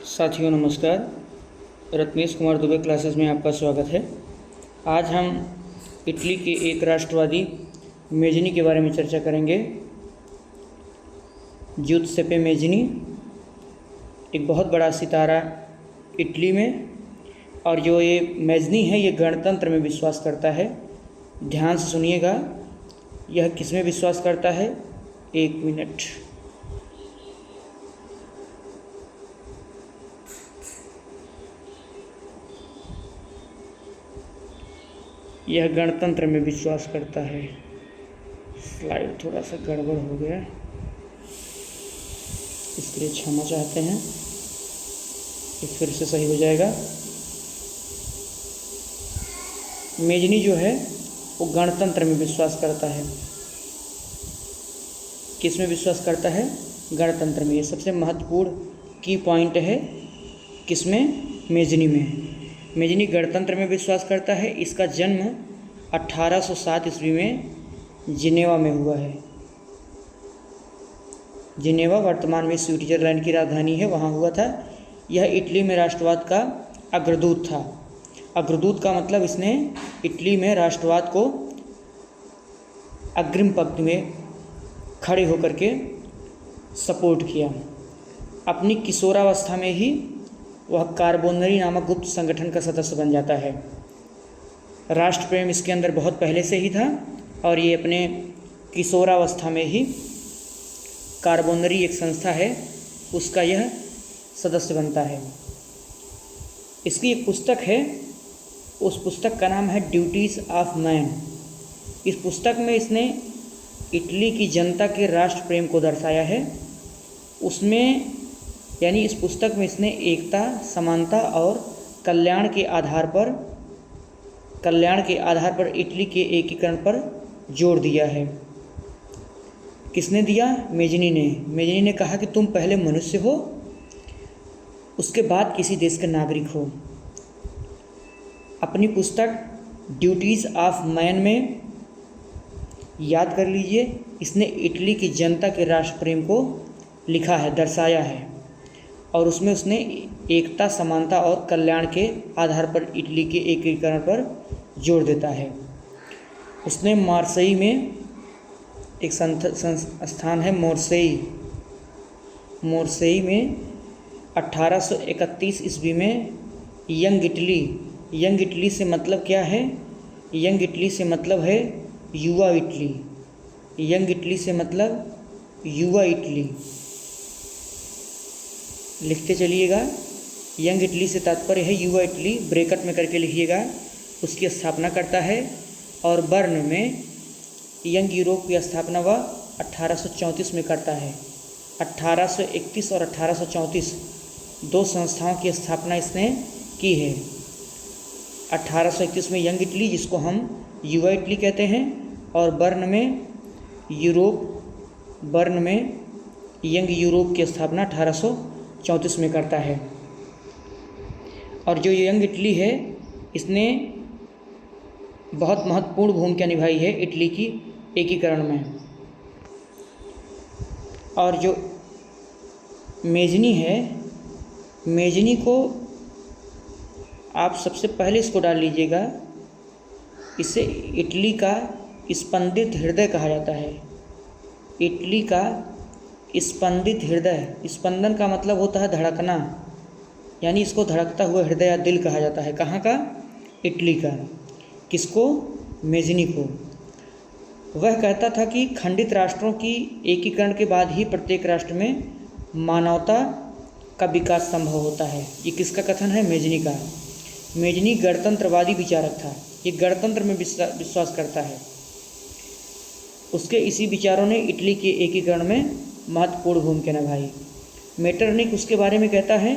साथियों नमस्कार। रत्नेश कुमार दुबे क्लासेस में आपका स्वागत है। आज हम इटली के एक राष्ट्रवादी मेजनी के बारे में चर्चा करेंगे। ज्यूसेप्पे मेजनी एक बहुत बड़ा सितारा इटली में, और जो ये मेजनी है ये गणतंत्र में विश्वास करता है। ध्यान से सुनिएगा, यह किस में विश्वास करता है। एक मिनट। यह गणतंत्र में विश्वास करता है। स्लाइड थोड़ा सा गड़बड़ हो गया, इसके लिए क्षमा चाहते हैं। ये फिर से सही हो जाएगा। मेजनी जो है वो गणतंत्र में विश्वास करता है। किस में विश्वास करता है? गणतंत्र में। ये सबसे महत्वपूर्ण की पॉइंट है। किस में? मेजनी में। मेजनी गणतंत्र में विश्वास करता है। इसका जन्म 1807 ईस्वी में जिनेवा में हुआ है। जिनेवा वर्तमान में स्विट्जरलैंड की राजधानी है, वहाँ हुआ था। यह इटली में राष्ट्रवाद का अग्रदूत था। अग्रदूत का मतलब इसने इटली में राष्ट्रवाद को अग्रिम पंक्ति में खड़े होकर के सपोर्ट किया। अपनी किशोरावस्था में ही वह कार्बोनरी नामक गुप्त संगठन का सदस्य बन जाता है। राष्ट्र प्रेम इसके अंदर बहुत पहले से ही था, और ये अपने किशोरावस्था में ही कार्बोनरी एक संस्था है उसका यह सदस्य बनता है। इसकी एक पुस्तक है, उस पुस्तक का नाम है ड्यूटीज़ ऑफ मैन। इस पुस्तक में इसने इटली की जनता के राष्ट्र प्रेम को दर्शाया है। उसमें यानी इस पुस्तक में इसने एकता, समानता और कल्याण के आधार पर इटली के एकीकरण पर जोर दिया है। किसने दिया? मेजनी ने। मेजनी ने कहा कि तुम पहले मनुष्य हो, उसके बाद किसी देश के नागरिक हो। अपनी पुस्तक ड्यूटीज़ ऑफ मैन में याद कर लीजिए, इसने इटली की जनता के राष्ट्र प्रेम को लिखा है, दर्शाया है, और उसमें उसने एकता, समानता और कल्याण के आधार पर इटली के एकीकरण पर जोर देता है। उसने मार्सेई में एक संस्थान है मोर्सेई में 1831 ईस्वी में यंग इटली से मतलब क्या है? यंग इटली से मतलब है युवा इटली। यंग इटली से मतलब युवा इटली। लिखते चलिएगा। यंग इटली से तात्पर्य है युवा इटली, ब्रैकेट में करके लिखिएगा। उसकी स्थापना करता है, और बर्न में यंग यूरोप की स्थापना वह 1834 में करता है। 1831 और 1834 दो संस्थाओं की स्थापना इसने की है। 1831 में यंग इटली, जिसको हम युवा इटली कहते हैं, और बर्न में यंग यूरोप की स्थापना 1834 में करता है। और जो यंग इटली है, इसने बहुत महत्वपूर्ण भूमिका निभाई है इटली की एकीकरण में। और जो मेजनी है, मेजनी को आप सबसे पहले इसको डाल लीजिएगा। इसे इटली का स्पंदित हृदय कहा जाता है। इटली का स्पंदित हृदय। स्पंदन का मतलब होता है धड़कना, यानी इसको धड़कता हुआ हृदय या दिल कहा जाता है। कहाँ का? इटली का। किसको? मेजनी को। वह कहता था कि खंडित राष्ट्रों की एकीकरण के बाद ही प्रत्येक राष्ट्र में मानवता का विकास संभव होता है। ये किसका कथन है? मेजनी का। मेजनी गणतंत्रवादी विचारक था। ये गणतंत्र में विश्वास करता है। उसके इसी विचारों ने इटली के एकीकरण में महत्वपूर्ण भूमिका निभाई। मेटरनिक उसके बारे में कहता है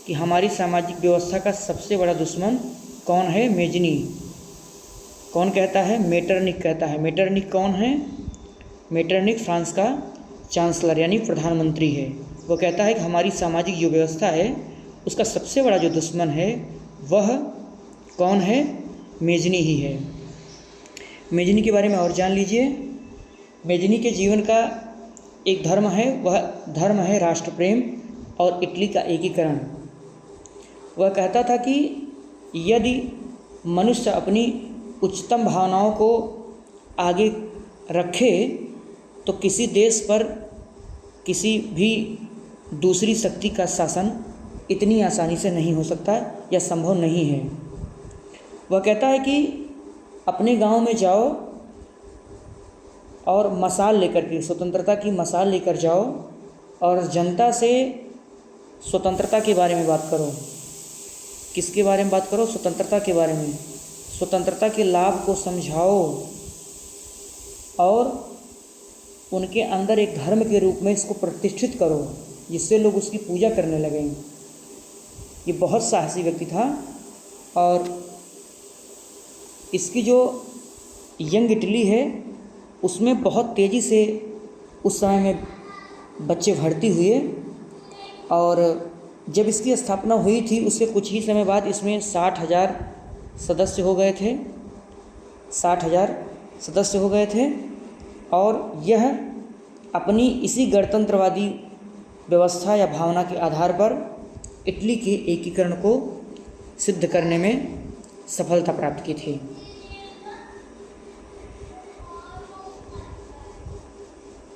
कि हमारी सामाजिक व्यवस्था का सबसे बड़ा दुश्मन कौन है? मेजनी। कौन कहता है? मेटरनिक कहता है। मेटरनिक कौन है? मेटरनिक फ्रांस का चांसलर यानी प्रधानमंत्री है। वो कहता है कि हमारी सामाजिक जो व्यवस्था है उसका सबसे बड़ा जो दुश्मन है वह कौन है? मेजनी ही है। मेजनी के बारे में और जान लीजिए। मेजनी के जीवन का एक धर्म है, वह धर्म है राष्ट्र प्रेम और इटली का एकीकरण। वह कहता था कि यदि मनुष्य अपनी उच्चतम भावनाओं को आगे रखे तो किसी देश पर किसी भी दूसरी शक्ति का शासन इतनी आसानी से नहीं हो सकता या संभव नहीं है। वह कहता है कि अपने गांव में जाओ और मशाल लेकर के, स्वतंत्रता की मशाल लेकर जाओ और जनता से स्वतंत्रता के बारे में बात करो। किसके बारे में बात करो? स्वतंत्रता के बारे में। स्वतंत्रता के लाभ को समझाओ और उनके अंदर एक धर्म के रूप में इसको प्रतिष्ठित करो, जिससे लोग उसकी पूजा करने लगें। ये बहुत साहसी व्यक्ति था और इसकी जो यंग इटली है उसमें बहुत तेज़ी से उस समय में बच्चे भर्ती हुए और जब इसकी स्थापना हुई थी उसके कुछ ही समय बाद इसमें 60,000 सदस्य हो गए थे। 60,000 सदस्य हो गए थे और यह अपनी इसी गणतंत्रवादी व्यवस्था या भावना के आधार पर इटली के एकीकरण को सिद्ध करने में सफलता प्राप्त की थी।